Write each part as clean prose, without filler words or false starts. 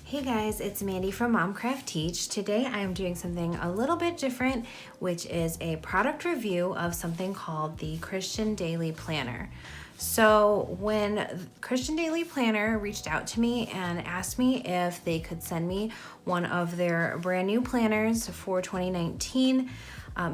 Hey guys, it's Mandy from Momcraft Teach. Today I am doing something a little bit different, which is a product review of something called the Christian Daily Planner. So when Christian Daily Planner reached out to me and asked me if they could send me one of their brand new planners for 2019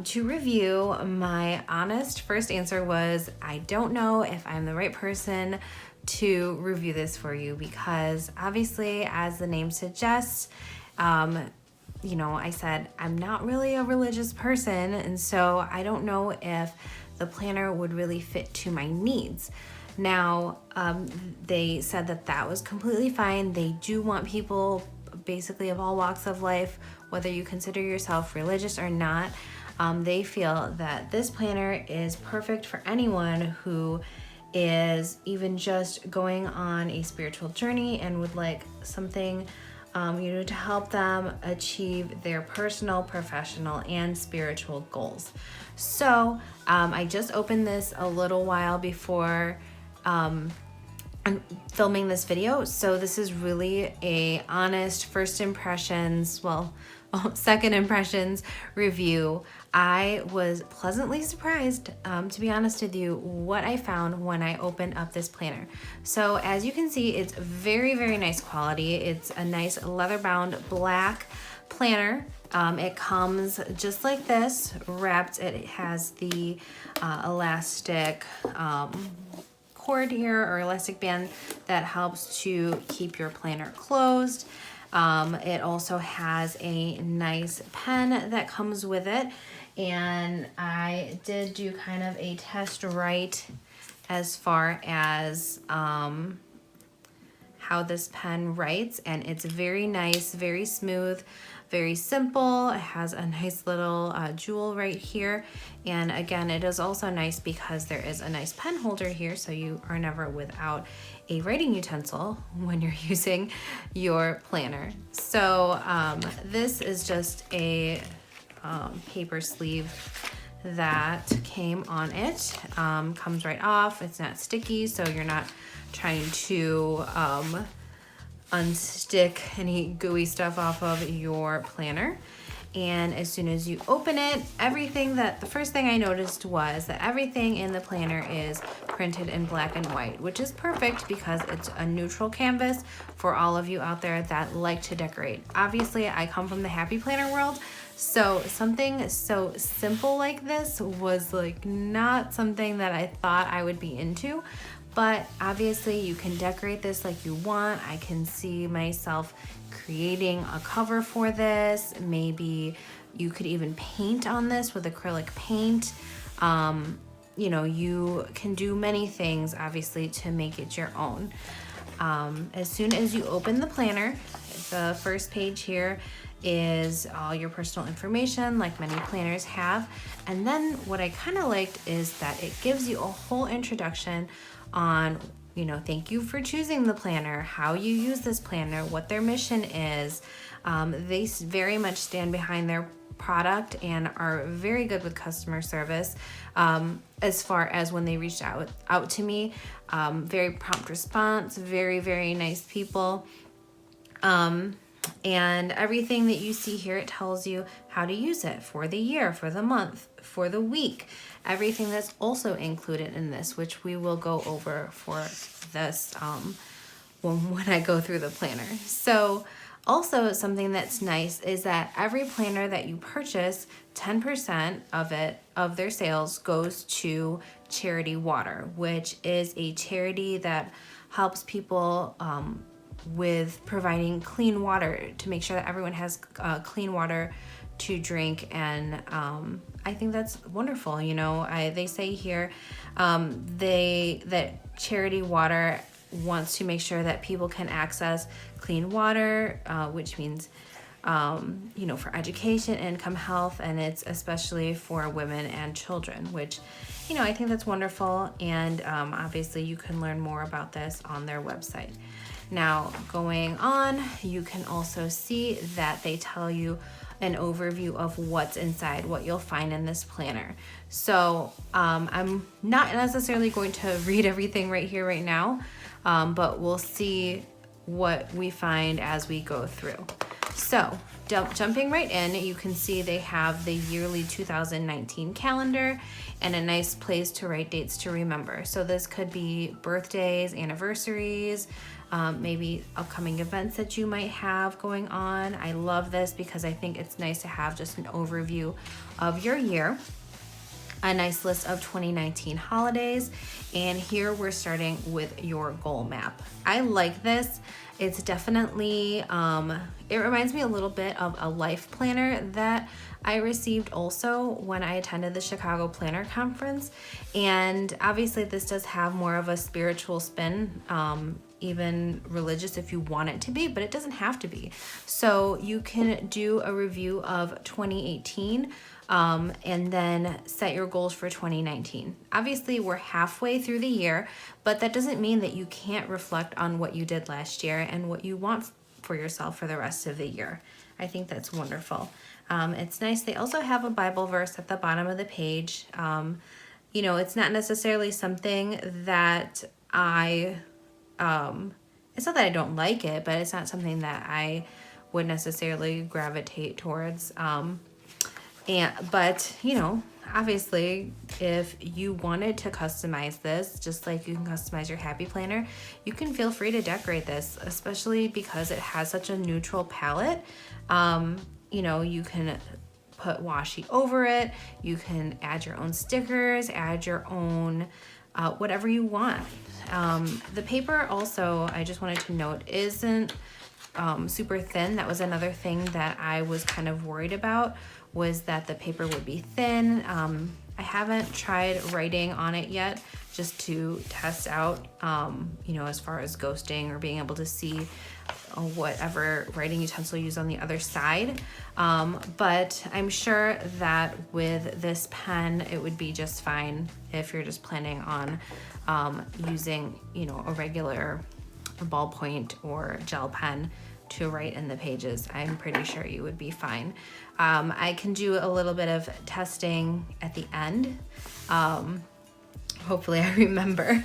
to review, my honest first answer was, I don't know if I'm the right person to review this for you, because obviously, as the name suggests, I said I'm not really a religious person, and so I don't know if the planner would really fit to my needs. Now, they said that was completely fine. They do want people basically of all walks of life, whether you consider yourself religious or not. They feel that this planner is perfect for anyone who is even just going on a spiritual journey and would like something to help them achieve their personal, professional, and spiritual goals. So I just opened this a little while before I'm filming this video, so this is really a honest first impressions, second impressions review. I was pleasantly surprised, to be honest with you, what I found when I opened up this planner. So as you can see, it's very, very nice quality. It's a nice leather-bound black planner. It comes just like this, wrapped. It has the elastic cord here, or elastic band, that helps to keep your planner closed. It also has a nice pen that comes with it, and I did do kind of a test write as far as how this pen writes, and it's very nice, very smooth, very simple. It has a nice little jewel right here, and again, it is also nice because there is a nice pen holder here, so you are never without a writing utensil when you're using your planner. So this is just a paper sleeve that came on it. Comes right off. It's not sticky, so you're not trying to unstick any gooey stuff off of your planner. And as soon as you open it, the first thing I noticed was that everything in the planner is printed in black and white, which is perfect because it's a neutral canvas for all of you out there that like to decorate. Obviously, I come from the happy planner world, so something so simple like this was like not something that I thought I would be into. But obviously you can decorate this like you want. I can see myself creating a cover for this. Maybe you could even paint on this with acrylic paint. You can do many things, obviously, to make it your own. As soon as you open the planner, the first page here is all your personal information, like many planners have. And then what I kind of liked is that it gives you a whole introduction on, thank you for choosing the planner, how you use this planner, what their mission is. They very much stand behind their product and are very good with customer service. As far as when they reached out to me, very prompt response, very, very nice people. And everything that you see here, it tells you how to use it for the year, for the month, for the week. Everything that's also included in this, which we will go over for this when I go through the planner. So also something that's nice is that every planner that you purchase, 10% of their sales goes to Charity Water, which is a charity that helps people with providing clean water, to make sure that everyone has clean water to drink. And I think that's wonderful. They say here that Charity Water wants to make sure that people can access clean water, which means for education, income, health, and it's especially for women and children, which I think that's wonderful. And obviously you can learn more about this on their website. Now, going on, you can also see that they tell you an overview of what's inside, what you'll find in this planner. So I'm not necessarily going to read everything right here, right now, but we'll see what we find as we go through. So jumping right in, you can see they have the yearly 2019 calendar and a nice place to write dates to remember. So this could be birthdays, anniversaries, maybe upcoming events that you might have going on. I love this because I think it's nice to have just an overview of your year. A nice list of 2019 holidays, and here we're starting with your goal map. I like this. It's definitely, it reminds me a little bit of a life planner that I received also when I attended the Chicago Planner Conference. And obviously this does have more of a spiritual spin, even religious if you want it to be, but it doesn't have to be. So you can do a review of 2018, and then set your goals for 2019. Obviously, we're halfway through the year, but that doesn't mean that you can't reflect on what you did last year and what you want for yourself for the rest of the year. I think that's wonderful. It's nice. They also have a Bible verse at the bottom of the page. It's not necessarily something that it's not that I don't like it, but it's not something that I would necessarily gravitate towards. But obviously if you wanted to customize this, just like you can customize your happy planner, you can feel free to decorate this, especially because it has such a neutral palette. You can put washi over it. You can add your own stickers, add your own whatever you want. The paper also, I just wanted to note, isn't super thin. That was another thing that I was kind of worried about, was that the paper would be thin. I haven't tried writing on it yet, just to test out, as far as ghosting or being able to see whatever writing utensil you use on the other side. But I'm sure that with this pen, it would be just fine if you're just planning on using, a regular ballpoint or gel pen to write in the pages. I'm pretty sure you would be fine. I can do a little bit of testing at the end. Hopefully I remember.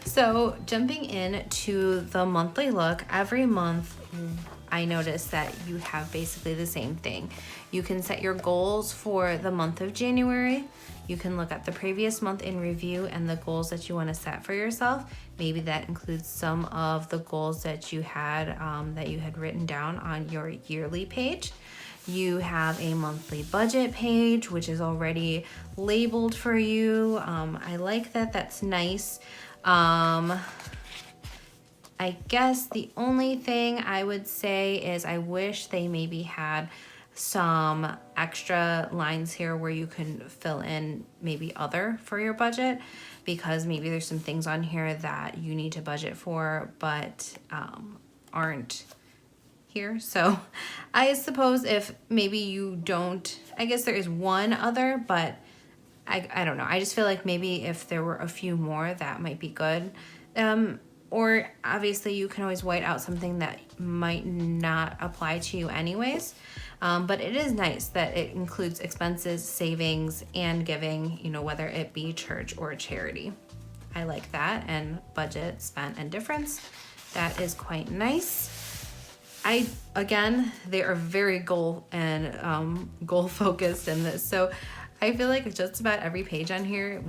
So jumping into the monthly look, every month I noticed that you have basically the same thing. You can set your goals for the month of January. You can look at the previous month in review and the goals that you want to set for yourself. Maybe that includes some of the goals that you had written down on your yearly page. You have a monthly budget page, which is already labeled for you. I like that. That's nice. I guess the only thing I would say is I wish they maybe had some extra lines here where you can fill in maybe other for your budget, because maybe there's some things on here that you need to budget for but aren't here. So I suppose if maybe you don't, I guess there is one other, but I don't know. I just feel like maybe if there were a few more, that might be good. Or obviously you can always white out something that might not apply to you anyways. But it is nice that it includes expenses, savings, and giving, whether it be church or charity. I like that. And budget, spent, and difference. That is quite nice. They are very goal focused in this. So I feel like just about every page on here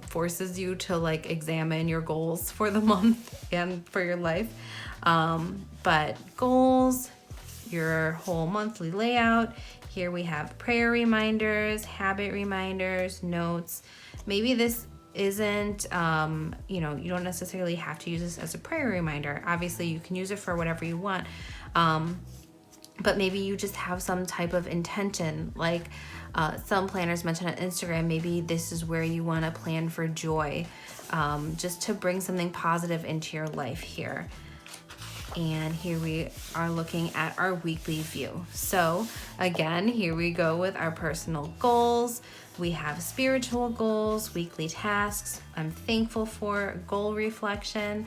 forces you to examine your goals for the month and for your life. But goals, your whole monthly layout. Here we have prayer reminders, habit reminders, notes. Maybe this isn't, you don't necessarily have to use this as a prayer reminder. Obviously you can use it for whatever you want. But maybe you just have some type of intention, like some planners mention on Instagram, maybe this is where you want to plan for joy, just to bring something positive into your life here. And here we are looking at our weekly view. So again, here we go with our personal goals. We have spiritual goals, weekly tasks, I'm thankful for, goal reflection.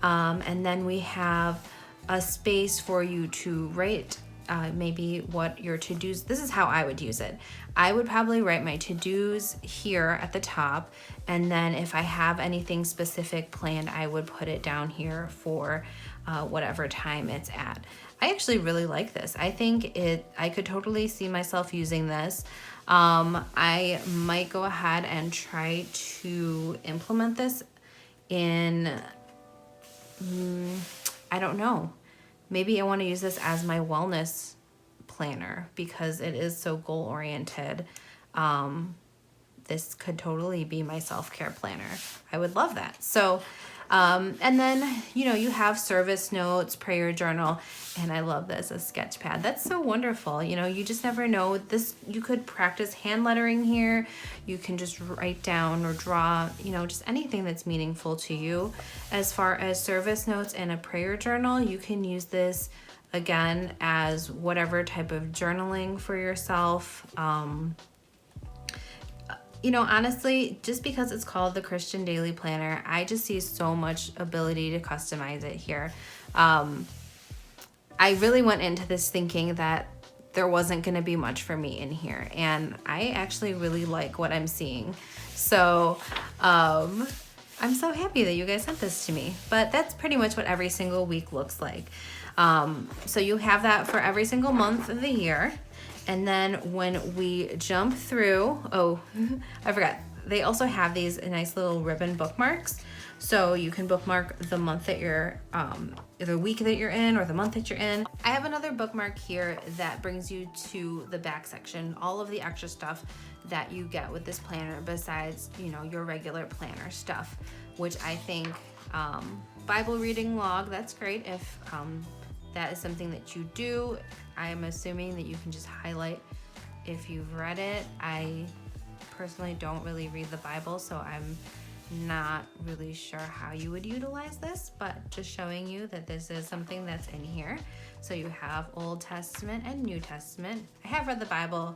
And then we have a space for you to write maybe what your to-dos. This is how I would use it. I would probably write my to-dos here at the top, and then if I have anything specific planned, I would put it down here for whatever time it's at. I actually really like this. I think I could totally see myself using this. I might go ahead and try to implement this in, I don't know. Maybe I want to use this as my wellness planner because it is so goal oriented. This could totally be my self-care planner. I would love that. So, and then, you have service notes, prayer journal, and I love this, a sketch pad. That's so wonderful. You just never know. You could practice hand lettering here. You can just write down or draw, just anything that's meaningful to you. As far as service notes and a prayer journal, you can use this again as whatever type of journaling for yourself. Honestly, just because it's called the Christian Daily Planner, I just see so much ability to customize it here. I really went into this thinking that there wasn't going to be much for me in here, and I actually really like what I'm seeing. So I'm so happy that you guys sent this to me, but that's pretty much what every single week looks like. So you have that for every single month of the year. And then when we jump through, I forgot, they also have these nice little ribbon bookmarks. So you can bookmark the month that you're, the week that you're in or the month that you're in. I have another bookmark here that brings you to the back section, all of the extra stuff that you get with this planner besides, your regular planner stuff, which I think, Bible reading log, that's great if, that is something that you do. I'm assuming that you can just highlight if you've read it. I personally don't really read the Bible, so I'm not really sure how you would utilize this, but just showing you that this is something that's in here. So you have Old Testament and New Testament. I have read the Bible.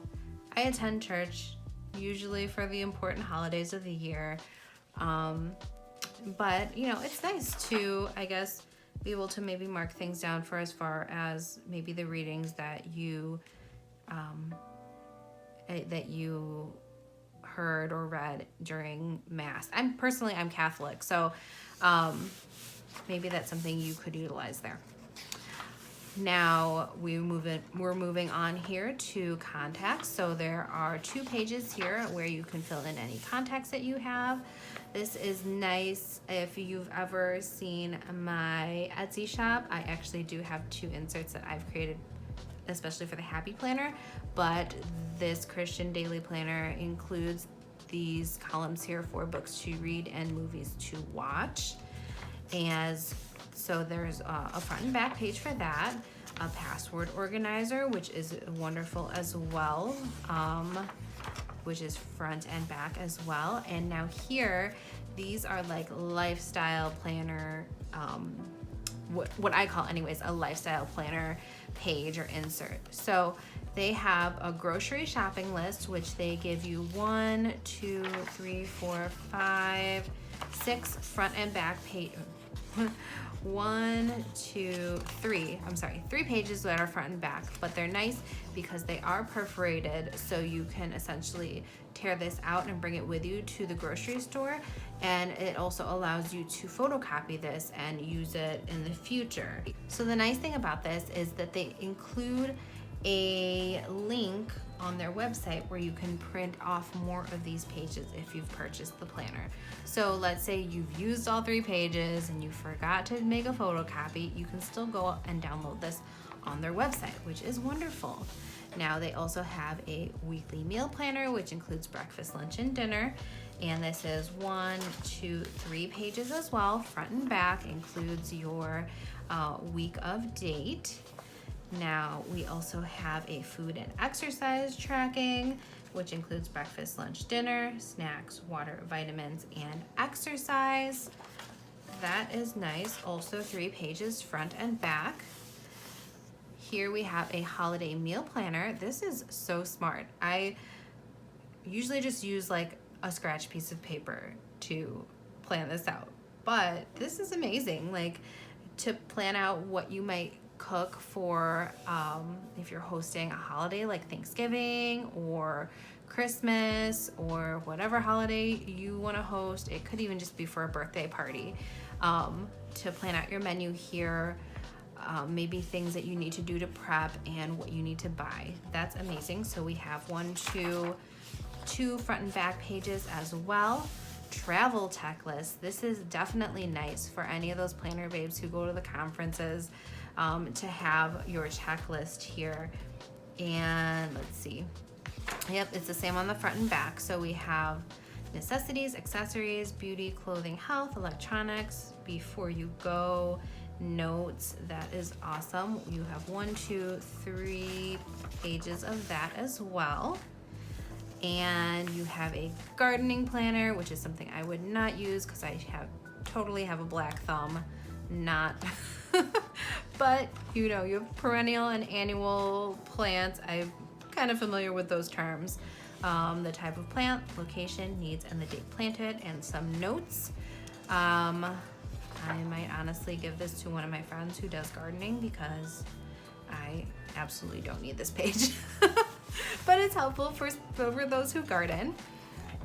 I attend church, usually for the important holidays of the year. But, it's nice to, I guess, be able to maybe mark things down for as far as maybe the readings that you heard or read during Mass. I'm Catholic, so maybe that's something you could utilize there. Now we're moving on here to contacts. So there are 2 pages here where you can fill in any contacts that you have. This is nice if you've ever seen my Etsy shop. I actually do have 2 inserts that I've created especially for the Happy Planner, but this Christian Daily Planner includes these columns here for books to read and movies to watch. So there's a front and back page for that, a password organizer, which is wonderful as well, which is front and back as well. And now here, these are like lifestyle planner, what I call anyways, a lifestyle planner page or insert. So they have a grocery shopping list, which they give you 1, 2, 3, 4, 5, 6 front and back page. 3 pages that are front and back, but they're nice because they are perforated, so you can essentially tear this out and bring it with you to the grocery store, and it also allows you to photocopy this and use it in the future. So the nice thing about this is that they include a link on their website where you can print off more of these pages if you've purchased the planner. So let's say you've used all 3 pages and you forgot to make a photocopy, you can still go and download this on their website, which is wonderful. Now they also have a weekly meal planner, which includes breakfast, lunch, and dinner. And this is 1, 2, 3 pages as well. Front and back includes your week of date. Now we also have a food and exercise tracking, which includes breakfast, lunch, dinner, snacks, water, vitamins, and exercise. That is nice. Also 3 pages front and back. Here we have a holiday meal planner. This is so smart. I usually just use like a scratch piece of paper to plan this out, but this is amazing. Like to plan out what you might cook for if you're hosting a holiday like Thanksgiving or Christmas or whatever holiday you want to host. It could even just be for a birthday party. to plan out your menu here, maybe things that you need to do to prep and what you need to buy. That's amazing. So we have two front and back pages as well. Travel checklist. This is definitely nice for any of those planner babes who go to the conferences, to have your checklist here. And let's see. Yep, it's the same on the front and back. So we have necessities, accessories, beauty, clothing, health, electronics, before you go, notes. That is awesome. You have 1, 2, 3 pages of that as well. And you have a gardening planner, which is something I would not use because I totally have a black thumb. Not, but you know, you have perennial and annual plants. I'm kind of familiar with those terms. The type of plant, location, needs, and the date planted, and some notes. I might honestly give this to one of my friends who does gardening because I absolutely don't need this page. But it's helpful for those who garden.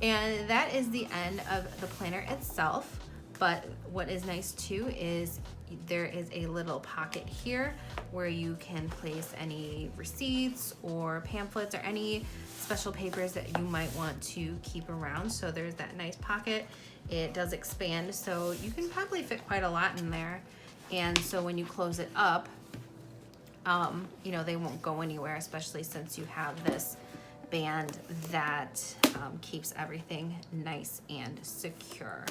And that is the end of the planner itself. But what is nice too is there is a little pocket here where you can place any receipts or pamphlets or any special papers that you might want to keep around. So there's that nice pocket. It does expand, so you can probably fit quite a lot in there. And so when you close it up, you know, they won't go anywhere, especially since you have this band that keeps everything nice and secure.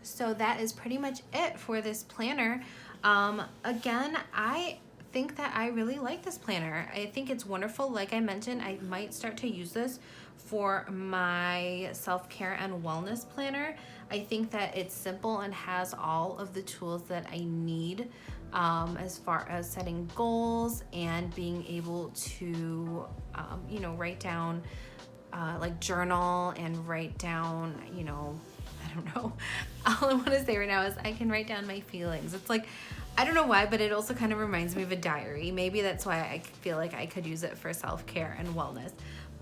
So that is pretty much it for this planner. Again, I think that I really like this planner. I think it's wonderful. Like I mentioned, I might start to use this for my self-care and wellness planner. I think that it's simple and has all of the tools that I need, as far as setting goals and being able to, you know, write down, like journal and write down, you know, I don't know. All I want to say right now is I can write down my feelings. It's like, I don't know why, but it also kind of reminds me of a diary. Maybe that's why I feel like I could use it for self-care and wellness.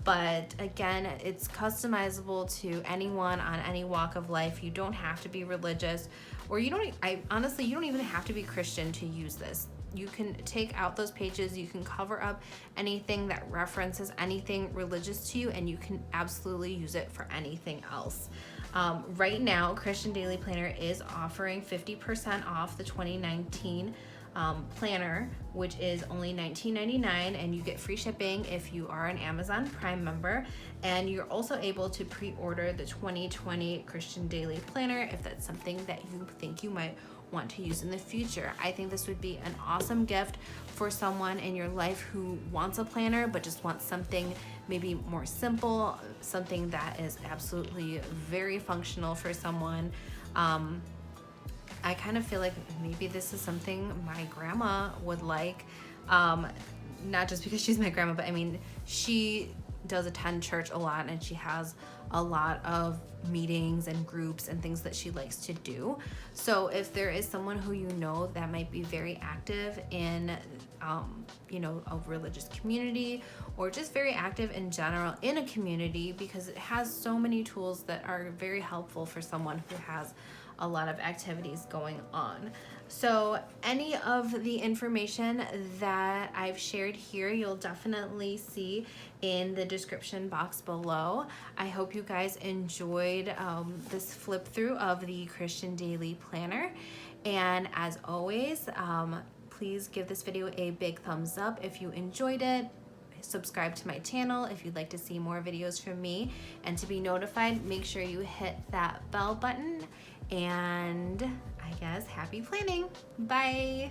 But again, it's customizable to anyone on any walk of life. You don't have to be religious, or honestly, you don't even have to be Christian to use this. You can take out those pages, you can cover up anything that references anything religious to you, and you can absolutely use it for anything else. Right now, Christian Daily Planner is offering 50% off the 2019 planner, which is only $19.99, and you get free shipping if you are an Amazon Prime member. And you're also able to pre-order the 2020 Christian Daily Planner if that's something that you think you might want to use in the future. I think this would be an awesome gift for someone in your life who wants a planner but just wants something maybe more simple, something that is absolutely very functional for someone. I kind of feel like maybe this is something my grandma would like, not just because she's my grandma, but I mean, she does attend church a lot and she has a lot of meetings and groups and things that she likes to do. So if there is someone who you know that might be very active in, you know, a religious community, or just very active in general in a community, because it has so many tools that are very helpful for someone who has a lot of activities going on. So any of the information that I've shared here, you'll definitely see in the description box below. I hope you guys enjoyed this flip through of the Christian Daily Planner. And as always, please give this video a big thumbs up if you enjoyed it. Subscribe to my channel if you'd like to see more videos from me. And to be notified, make sure you hit that bell button. And I guess happy planning. Bye.